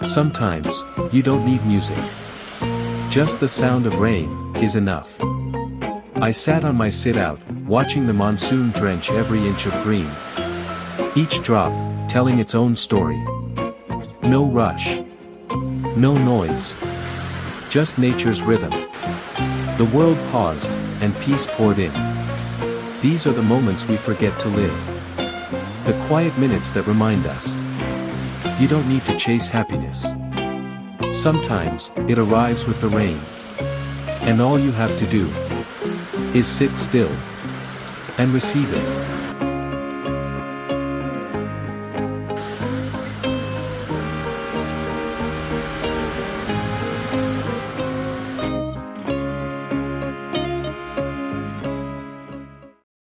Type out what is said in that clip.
Sometimes, you don't need music. Just the sound of rain is enough. I sat on my sit-out, watching the monsoon drench every inch of green. Each drop, telling its own story. No rush. No noise. Just nature's rhythm. The world paused, and peace poured in. These are the moments we forget to live. The quiet minutes that remind us. You don't need to chase happiness. Sometimes, it arrives with the rain. And all you have to do is sit still and receive it.